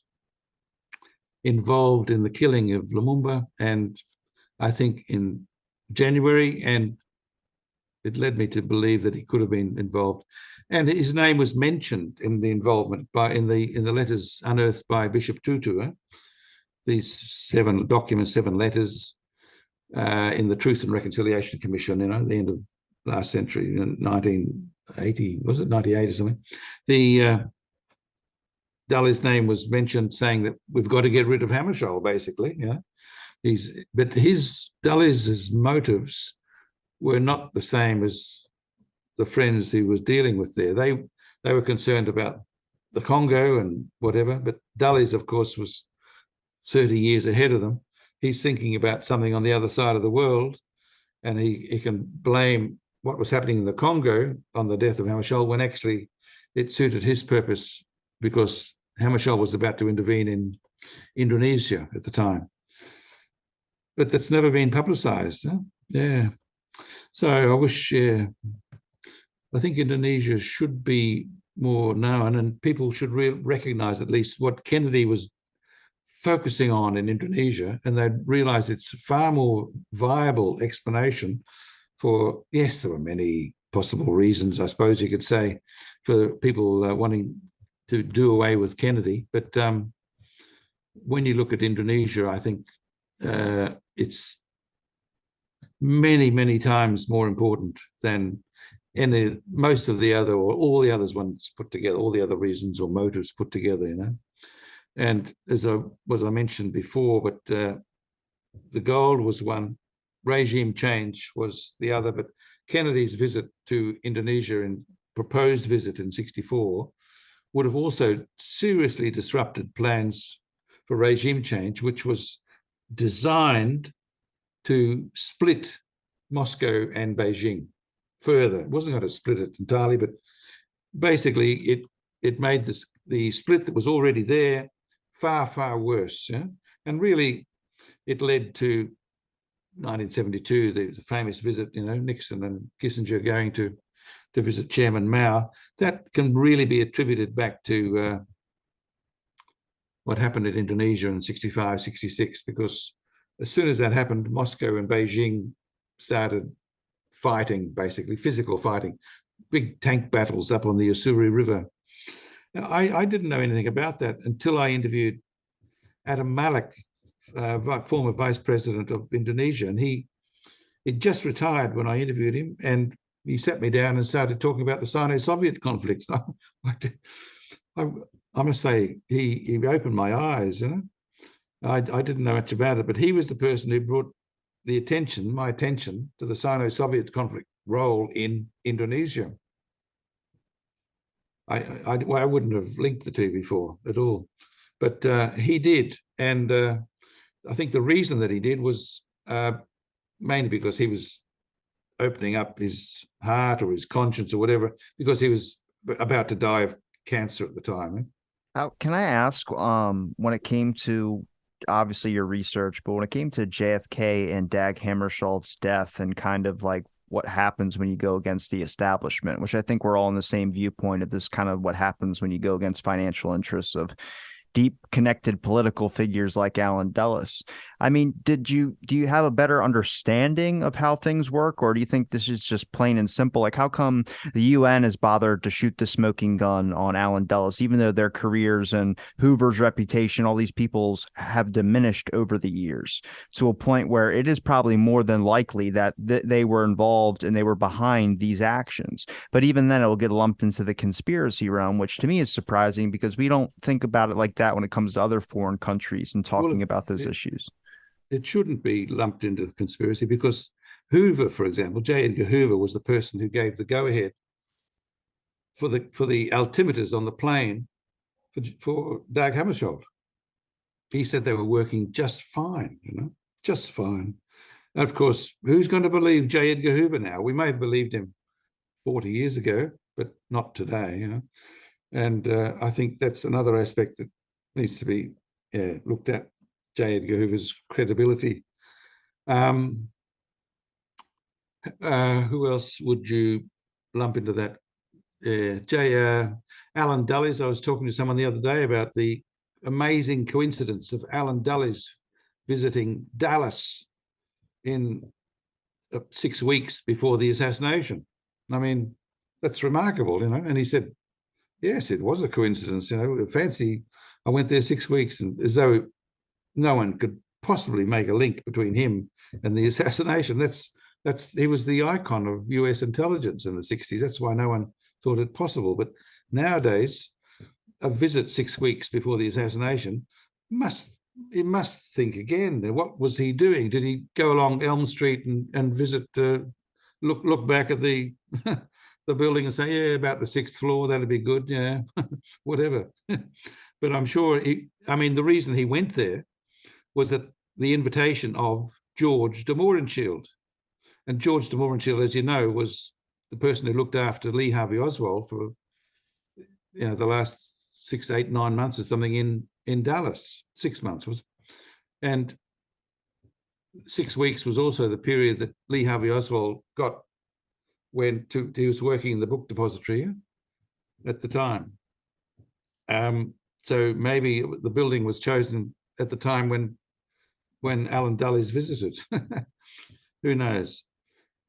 involved in the killing of Lumumba, and I think in January, and it led me to believe that he could have been involved. And his name was mentioned in the involvement in the letters unearthed by Bishop Tutu. These 7 documents, 7 letters in the Truth and Reconciliation Commission, at the end of last century, 1980, was it 98 or something? The Dulles' name was mentioned, saying that we've got to get rid of Hammarskjöld, basically. But Dulles' motives were not the same as the friends he was dealing with there. They were concerned about the Congo and whatever, but Dulles, of course, was 30 years ahead of them. He's thinking about something on the other side of the world, and he can blame what was happening in the Congo on the death of Hammarskjöld when actually it suited his purpose, because Hammarskjöld was about to intervene in Indonesia at the time. But that's never been publicized. Yeah. So I wish, I think Indonesia should be more known, and people should recognize at least what Kennedy was focusing on in Indonesia, and they'd realize it's a far more viable explanation for, yes, there were many possible reasons, I suppose you could say, for people wanting to do away with Kennedy. But when you look at Indonesia, I think it's many, many times more important than most of the other, or all the others ones put together, all the other reasons or motives put together, And as I mentioned before, but the gold was one, regime change was the other, but Kennedy's visit to Indonesia, and proposed visit in '64, would have also seriously disrupted plans for regime change, which was designed to split Moscow and Beijing further. It wasn't going to split it entirely, but basically it made the split that was already there far, far worse. And really, it led to 1972, the famous visit, Nixon and Kissinger going to visit Chairman Mao. That can really be attributed back to what happened in Indonesia in '65, '66, because as soon as that happened, Moscow and Beijing started fighting, basically physical fighting, big tank battles up on the Ussuri River. Now, I didn't know anything about that until I interviewed Adam Malik, former vice president of Indonesia, and he just retired when I interviewed him, and he sat me down and started talking about the Sino-Soviet conflicts. I must say, he opened my eyes. I didn't know much about it, but he was the person who brought my attention to the Sino-Soviet conflict role in Indonesia. I wouldn't have linked the two before at all, but he did. And I think the reason that he did was mainly because he was opening up his heart or his conscience or whatever, because he was about to die of cancer at the time. How can I ask, when it came to obviously your research, but when it came to JFK and Dag Hammarskjöld's death, and kind of like what happens when you go against the establishment, which I think we're all in the same viewpoint of this, kind of what happens when you go against financial interests of deep connected political figures like Alan Dulles. I mean, do you have a better understanding of how things work, or do you think this is just plain and simple? Like, how come the UN has bothered to shoot the smoking gun on Alan Dulles, even though their careers and Hoover's reputation, all these people's, have diminished over the years to a point where it is probably more than likely that they were involved and they were behind these actions. But even then, it will get lumped into the conspiracy realm, which to me is surprising because we don't think about it like that when it comes to other foreign countries and Well, talking about those issues. it shouldn't be lumped into the conspiracy because Hoover, for example, J. Edgar Hoover was the person who gave the go-ahead for the altimeters on the plane for Dag Hammarskjöld. He said they were working just fine, just fine. And of course, who's going to believe J. Edgar Hoover now? We may have believed him 40 years ago, but not today, And I think that's another aspect that needs to be looked at, J. Edgar Hoover's credibility. Who else would you lump into that? Alan Dulles. I was talking to someone the other day about the amazing coincidence of Alan Dulles visiting Dallas in 6 weeks before the assassination. I mean, that's remarkable, And he said, yes, it was a coincidence, fancy. I went there 6 weeks, and as though no one could possibly make a link between him and the assassination. He was the icon of US intelligence in the 60s. That's why no one thought it possible. But nowadays, a visit 6 weeks before the assassination must think again. What was he doing? Did he go along Elm Street and visit, look back at the the building and say, yeah, about the 6th floor, that'd be good, yeah, whatever. But I'm sure the reason he went there was at the invitation of George de Mohrenschildt. And George de Mohrenschildt, as you know, was the person who looked after Lee Harvey Oswald for the last 6, 8, 9 months or something in Dallas. 6 months was, and 6 weeks was also the period that Lee Harvey Oswald got when he was working in the book depository at the time. So maybe the building was chosen at the time when Alan Dulles visited. Who knows?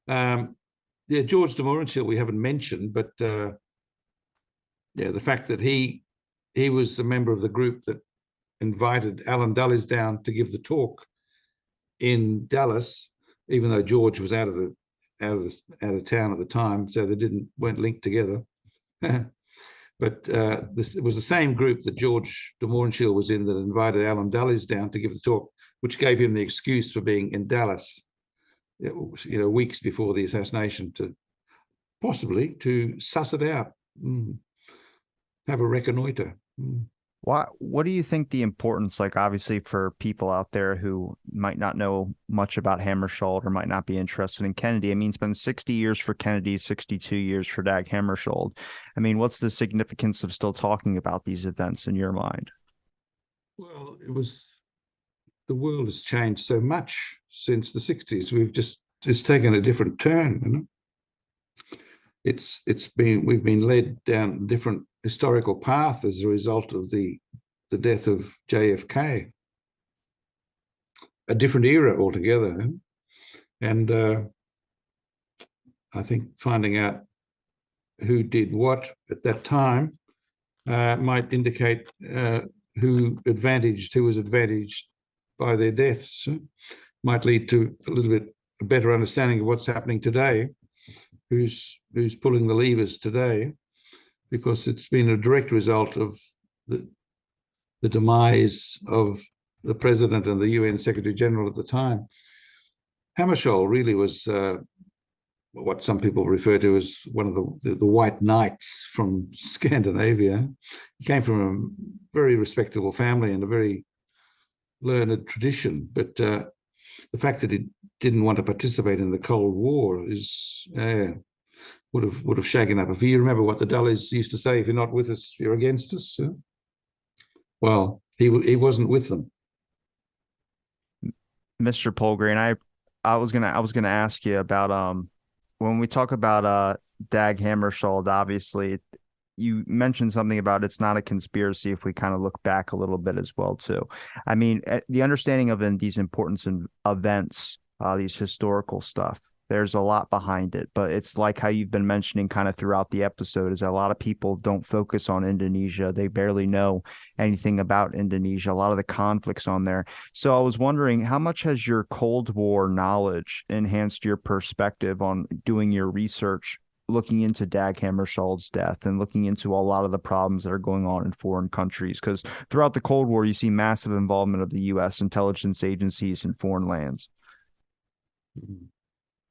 George de Mohrenschildt we haven't mentioned, but the fact that he was a member of the group that invited Alan Dulles down to give the talk in Dallas, even though George was out of town at the time, so they weren't linked together. But this was the same group that George de Mohrenschildt was in that invited Alan Dulles down to give the talk, which gave him the excuse for being in Dallas, weeks before the assassination, to possibly to suss it out, have a reconnoiter. What do you think the importance, like, obviously for people out there who might not know much about Hammarskjöld or might not be interested in Kennedy? I mean, it's been 60 years for Kennedy, 62 years for Dag Hammarskjöld. I mean, what's the significance of still talking about these events in your mind? Well, the world has changed so much since the 60s. It's taken a different turn, We've been led down a different historical path as a result of the death of JFK. A different era altogether. And I think finding out who did what at that time might indicate who was advantaged by their deaths. Might lead to a little bit a better understanding of what's happening today, who's pulling the levers today, because it's been a direct result of the demise of the president and the UN Secretary General at the time. Hammarskjöld really was what some people refer to as one of the white knights from Scandinavia. He came from a very respectable family and a very learned tradition, but the fact that he didn't want to participate in the Cold War would have shaken up. If you remember what the Dulles used to say, if you're not with us, you're against us. Well, he wasn't with them. Mr. Poulgrain, I was gonna ask you about when we talk about Dag Hammarskjöld, obviously you mentioned something about it's not a conspiracy if we kind of look back a little bit as well too. I mean, the understanding of these importance and events, these historical stuff, there's a lot behind it, but it's like how you've been mentioning kind of throughout the episode is that a lot of people don't focus on Indonesia. They barely know anything about Indonesia, a lot of the conflicts on there. So I was wondering, how much has your Cold War knowledge enhanced your perspective on doing your research, looking into Dag Hammarskjöld's death and looking into a lot of the problems that are going on in foreign countries? Because throughout the Cold War, you see massive involvement of the U.S. intelligence agencies in foreign lands.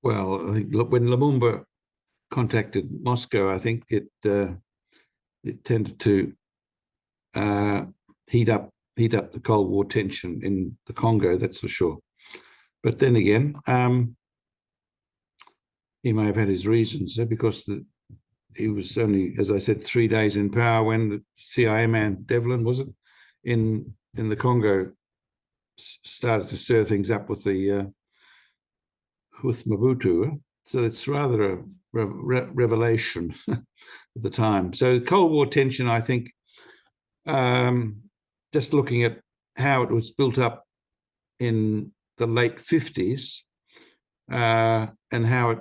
Well, I think when Lumumba contacted Moscow, I think it tended to heat up the Cold War tension in the Congo, that's for sure. But then again, he may have had his reasons because he was only, as I said, 3 days in power when the CIA man Devlin, was it, in the Congo started to stir things up with Mobutu. So it's rather a revelation at the time. So Cold War tension, I think, just looking at how it was built up in the late 50s and how it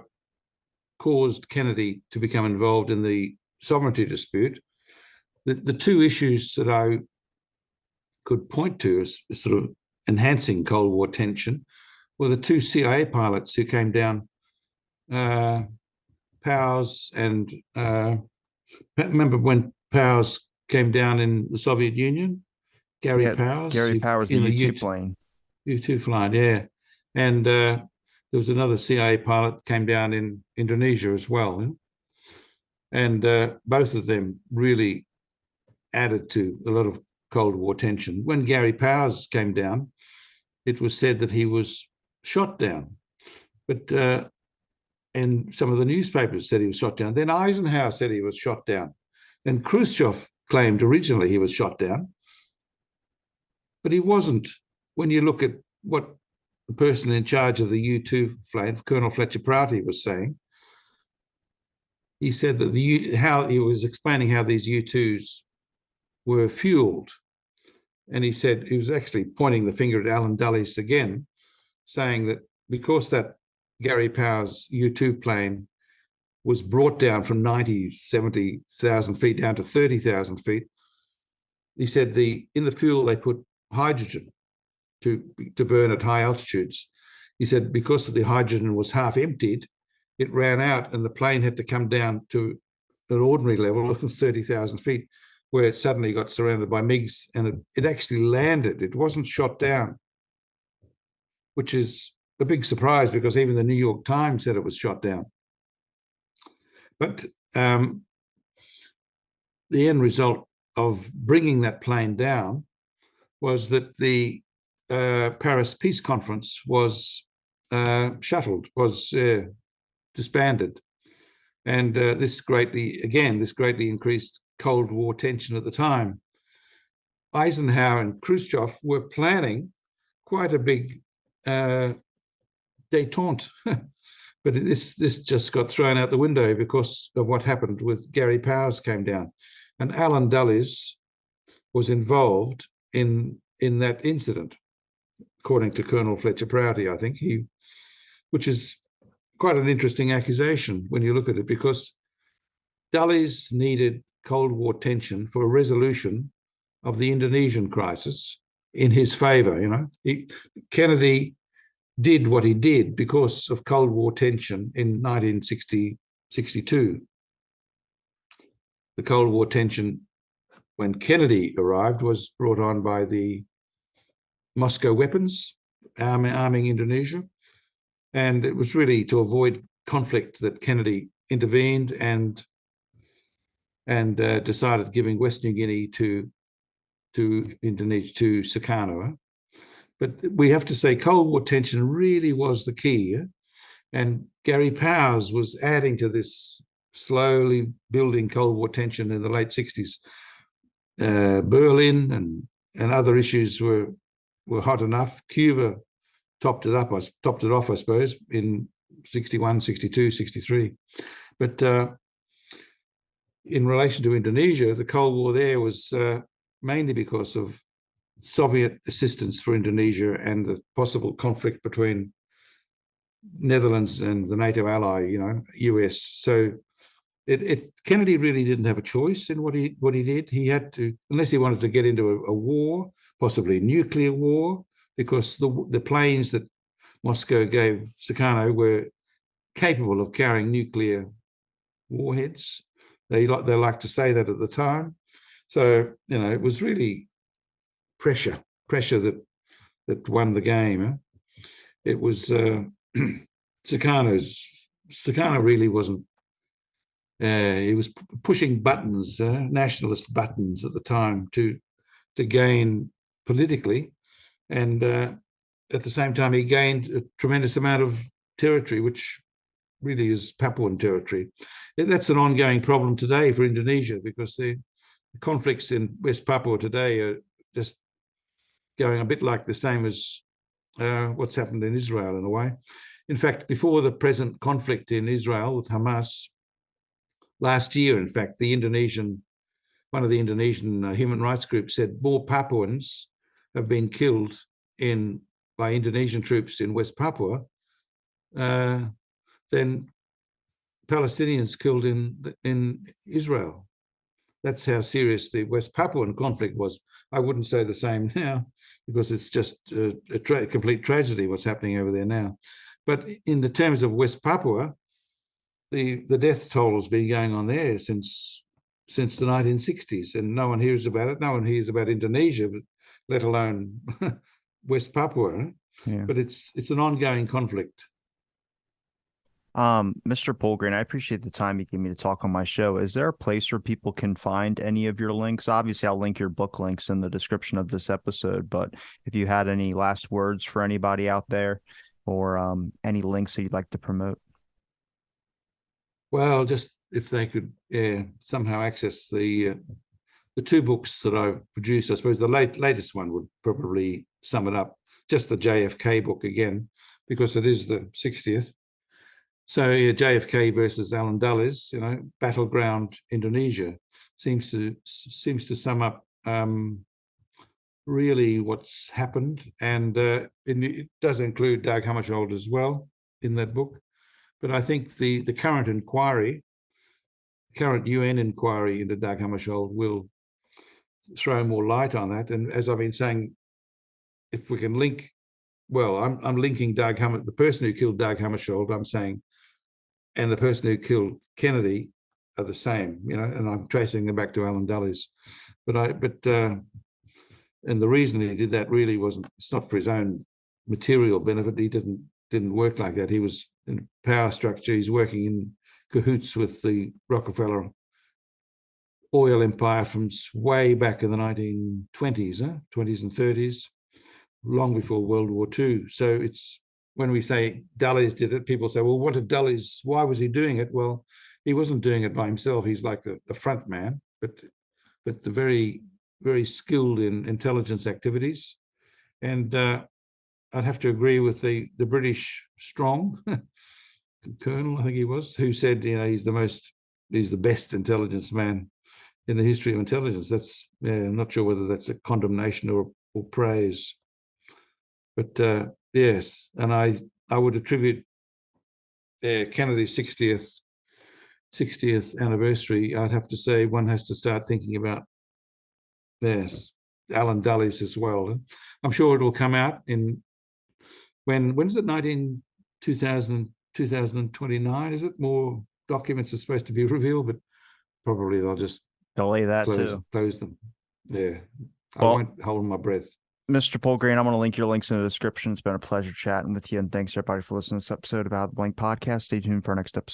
caused Kennedy to become involved in the sovereignty dispute. The two issues that I could point to as sort of enhancing Cold War tension were the two CIA pilots who came down, Powers and remember when Powers came down in the Soviet Union? Gary Powers. Gary Powers, the U-2 plane. U-2 flying, yeah. And there was another CIA pilot came down in Indonesia as well. And both of them really added to a lot of Cold War tension. When Gary Powers came down, it was said that he was shot down. But and some of the newspapers said he was shot down. Then Eisenhower said he was shot down. Then Khrushchev claimed originally he was shot down. But he wasn't. When you look at what the person in charge of the U-2 plane, Colonel Fletcher Prouty, was saying, he said that how he was explaining how these U-2s were fueled. And he said he was actually pointing the finger at Alan Dulles again, saying that because that Gary Powers U-2 plane was brought down from 70,000 feet down to 30,000 feet, he said in the fuel they put hydrogen to burn at high altitudes. He said because the hydrogen was half emptied, it ran out and the plane had to come down to an ordinary level of 30,000 feet, where it suddenly got surrounded by MiGs and it actually landed. It wasn't shot down, which is a big surprise because even the New York Times said it was shot down. But the end result of bringing that plane down was that the Paris Peace Conference was shuttled, was disbanded. And this greatly increased Cold War tension at the time. Eisenhower and Khrushchev were planning quite a big détente, but this just got thrown out the window because of what happened with Gary Powers came down. And Alan Dulles was involved in that incident, according to Colonel Fletcher Prouty, I think, which is quite an interesting accusation when you look at it, because Dulles needed Cold War tension for a resolution of the Indonesian crisis in his favor. Kennedy did what he did because of Cold War tension in 1962. The Cold War tension when Kennedy arrived was brought on by the Moscow weapons arming Indonesia. And it was really to avoid conflict that Kennedy intervened and decided giving West New Guinea to Indonesia, to Sukarno. But we have to say Cold War tension really was the key. And Gary Powers was adding to this slowly building Cold War tension in the late 60s. Berlin and other issues were hot enough. Cuba topped it off, I suppose, in 61, 62, 63. But in relation to Indonesia, the Cold War there was mainly because of Soviet assistance for Indonesia and the possible conflict between Netherlands and the NATO ally, US. So Kennedy really didn't have a choice in what he did. He had to, unless he wanted to get into a war, possibly nuclear war, because the planes that Moscow gave Sukarno were capable of carrying nuclear warheads. They like to say that at the time. So it was really pressure that won the game. Huh? It was Sukarno really wasn't. He was pushing buttons, nationalist buttons at the time to gain politically, and at the same time he gained a tremendous amount of territory, which really is Papuan territory. That's an ongoing problem today for Indonesia, because the conflicts in West Papua today are just going a bit like the same as what's happened in Israel in a way. In fact, before the present conflict in Israel with Hamas, last year, in fact, one of the Indonesian human rights groups said more Papuans have been killed by Indonesian troops in West Papua than Palestinians killed in Israel. That's how serious the West Papuan conflict was. I wouldn't say the same now, because it's just a complete tragedy what's happening over there now. But in the terms of West Papua, the death toll has been going on there since the 1960s, and no one hears about it. No one hears about Indonesia, let alone West Papua. Yeah. But it's an ongoing conflict. Mr. Poulgrain, I appreciate the time you gave me to talk on my show. Is there a place where people can find any of your links? Obviously, I'll link your book links in the description of this episode, but if you had any last words for anybody out there, or any links that you'd like to promote. Well, just if they could somehow access the two books that I've produced. I suppose the latest one would probably sum it up. Just the JFK book again, because it is the 60th. So JFK versus Allen Dulles, Battleground Indonesia, seems to sum up really what's happened, and it does include Dag Hammarskjöld as well in that book. But I think the current UN inquiry into Dag Hammarskjöld will throw more light on that. And as I've been saying, if we can link, well, I'm linking the person who killed Dag Hammarskjöld, I'm saying, and the person who killed Kennedy are the same, and I'm tracing them back to Allen Dulles. And the reason he did that really it's not for his own material benefit. He didn't work like that. He was in a power structure. He's working in cahoots with the Rockefeller oil empire from way back in the 1920s, 20s and 30s, long before World War II. So it's, when we say Dulles did it, people say, well, what did Dulles, why was he doing it? Well, he wasn't doing it by himself. He's like the front man, but the very, very skilled in intelligence activities. And I'd have to agree with the British Strong, Colonel, I think he was, who said, he's the best intelligence man in the history of intelligence. That's, I'm not sure whether that's a condemnation or praise. But yes, and I would attribute Kennedy's 60th anniversary. I'd have to say one has to start thinking about Allen Dulles as well. I'm sure it will come out in when is it? 2029? Is it? More documents are supposed to be revealed, but probably they'll just delay that close them. Yeah, well, I won't hold my breath. Mr. Poulgrain, I'm going to link your links in the description. It's been a pleasure chatting with you, and thanks everybody for listening to this episode about the Blank Podcast. Stay tuned for our next episode.